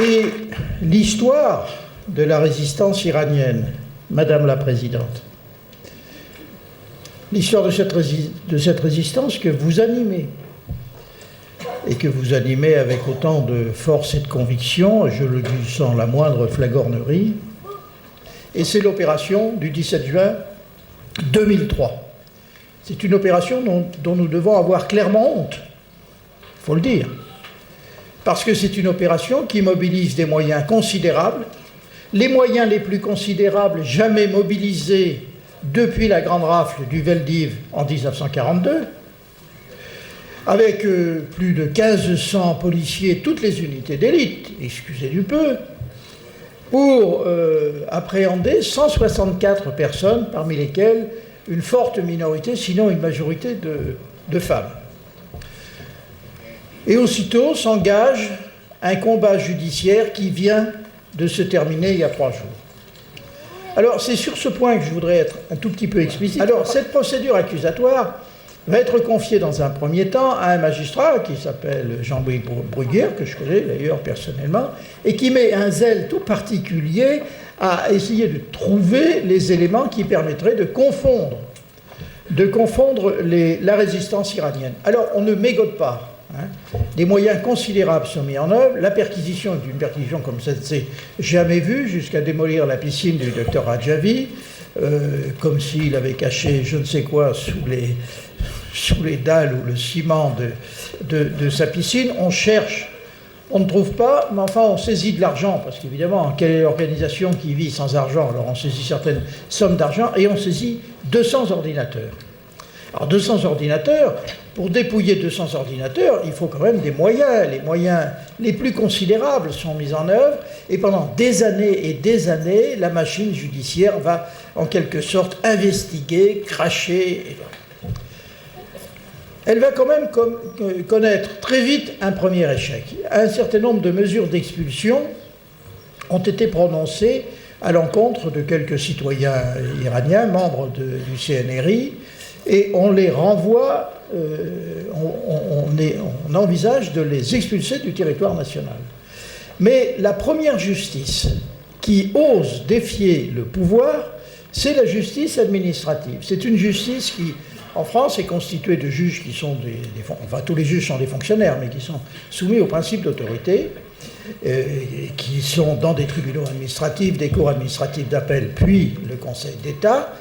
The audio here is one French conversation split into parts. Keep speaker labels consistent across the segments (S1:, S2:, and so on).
S1: Et l'histoire de la résistance iranienne, Madame la Présidente, l'histoire de cette résistance que vous animez, et que vous animez avec autant de force et de conviction, je le dis sans la moindre flagornerie, et c'est l'opération du 17 juin 2003. C'est une opération dont nous devons avoir clairement honte, il faut le dire, parce que c'est une opération qui mobilise des moyens considérables, les moyens les plus considérables jamais mobilisés depuis la grande rafle du Veldiv en 1942, avec plus de 1500 policiers, toutes les unités d'élite, excusez du peu, pour appréhender 164 personnes, parmi lesquelles une forte minorité, sinon une majorité de femmes. Et aussitôt s'engage un combat judiciaire qui vient de se terminer il y a 3 jours. Alors, c'est sur ce point que je voudrais être un tout petit peu explicite. Alors, cette procédure accusatoire va être confiée dans un premier temps à un magistrat qui s'appelle Jean-Louis Bruguière, que je connais d'ailleurs personnellement, et qui met un zèle tout particulier à essayer de trouver les éléments qui permettraient de confondre la résistance iranienne. Alors, on ne mégote pas. Des moyens considérables sont mis en œuvre. La perquisition est une perquisition comme ça ne s'est jamais vue, jusqu'à démolir la piscine du docteur Rajavi, comme s'il avait caché je ne sais quoi sous les dalles ou le ciment de sa piscine. On cherche, on ne trouve pas, mais enfin on saisit de l'argent, parce qu'évidemment, quelle est l'organisation qui vit sans argent? Alors on saisit certaines sommes d'argent et on saisit 200 ordinateurs. Alors 200 ordinateurs, pour dépouiller 200 ordinateurs, il faut quand même des moyens. Les moyens les plus considérables sont mis en œuvre, et pendant des années, la machine judiciaire va en quelque sorte investiguer, cracher. Elle va quand même connaître très vite un premier échec. Un certain nombre de mesures d'expulsion ont été prononcées à l'encontre de quelques citoyens iraniens, membres du CNRI, et on les renvoie, on envisage de les expulser du territoire national. Mais la première justice qui ose défier le pouvoir, c'est la justice administrative. C'est une justice qui, en France, est constituée de juges qui sont enfin tous les juges sont des fonctionnaires, mais qui sont soumis au principe d'autorité, qui sont dans des tribunaux administratifs, des cours administratifs d'appel, puis le Conseil d'État.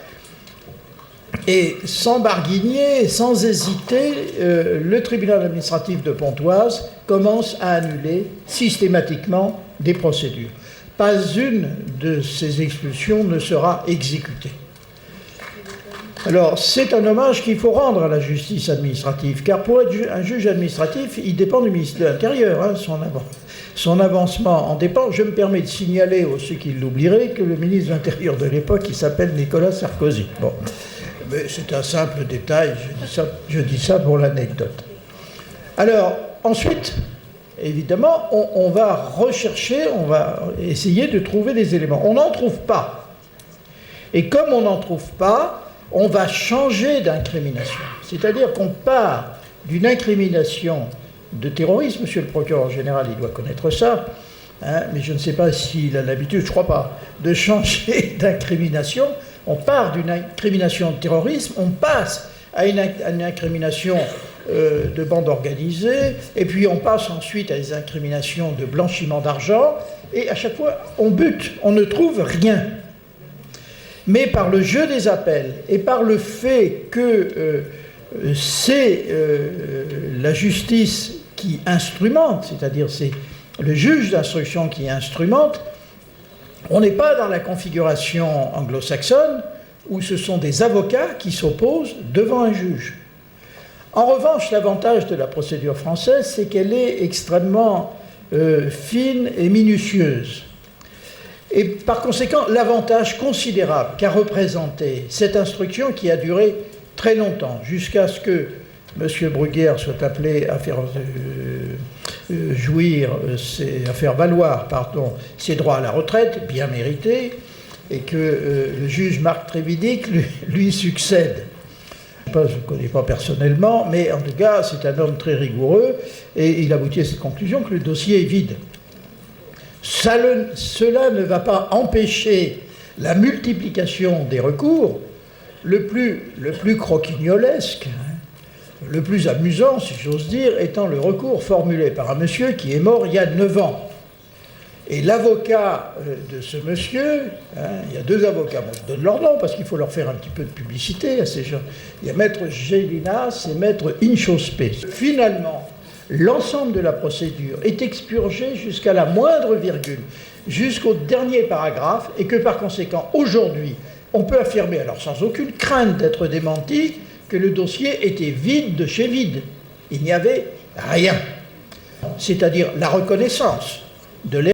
S1: Et sans barguigner, sans hésiter, le tribunal administratif de Pontoise commence à annuler systématiquement des procédures. Pas une de ces expulsions ne sera exécutée. Alors, c'est un hommage qu'il faut rendre à la justice administrative, car pour être un juge administratif, il dépend du ministre de l'Intérieur, hein, son avancement en dépend. Je me permets de signaler, aux ceux qui l'oublieraient, que le ministre de l'Intérieur de l'époque, il s'appelle Nicolas Sarkozy. Bon. Mais c'est un simple détail, je dis ça pour l'anecdote. Alors, ensuite, évidemment, on va rechercher, on va essayer de trouver des éléments. On n'en trouve pas. Et comme on n'en trouve pas, on va changer d'incrimination. C'est-à-dire qu'on part d'une incrimination de terrorisme, monsieur le procureur général, il doit connaître ça, hein, mais je ne sais pas s'il a l'habitude, je ne crois pas, de changer d'incrimination. On part d'une incrimination de terrorisme, on passe à une incrimination de bande organisée, et puis on passe ensuite à des incriminations de blanchiment d'argent, et à chaque fois, on bute, on ne trouve rien. Mais par le jeu des appels, et par le fait que c'est la justice qui instrumente, c'est-à-dire c'est le juge d'instruction qui instrumente, on n'est pas dans la configuration anglo-saxonne où ce sont des avocats qui s'opposent devant un juge. En revanche, l'avantage de la procédure française, c'est qu'elle est extrêmement fine et minutieuse. Et par conséquent, l'avantage considérable qu'a représenté cette instruction qui a duré très longtemps, jusqu'à ce que M. Bruguière soit appelé à faire à faire valoir ses droits à la retraite, bien mérités, et que le juge Marc Trévidic lui succède. Je ne connais pas personnellement, mais en tout cas, c'est un homme très rigoureux, et il aboutit à cette conclusion que le dossier est vide. Cela ne va pas empêcher la multiplication des recours, le plus croquignolesque, le plus amusant, si j'ose dire, étant le recours formulé par un monsieur qui est mort il y a 9 ans. Et l'avocat de ce monsieur, il y a 2 avocats, bon, je donne leur nom parce qu'il faut leur faire un petit peu de publicité à ces gens. Il y a maître Gélinas et maître Inchospé. Finalement, l'ensemble de la procédure est expurgé jusqu'à la moindre virgule, jusqu'au dernier paragraphe, et que par conséquent, aujourd'hui, on peut affirmer, alors sans aucune crainte d'être démenti, que le dossier était vide de chez vide. Il n'y avait rien. C'est-à-dire la reconnaissance de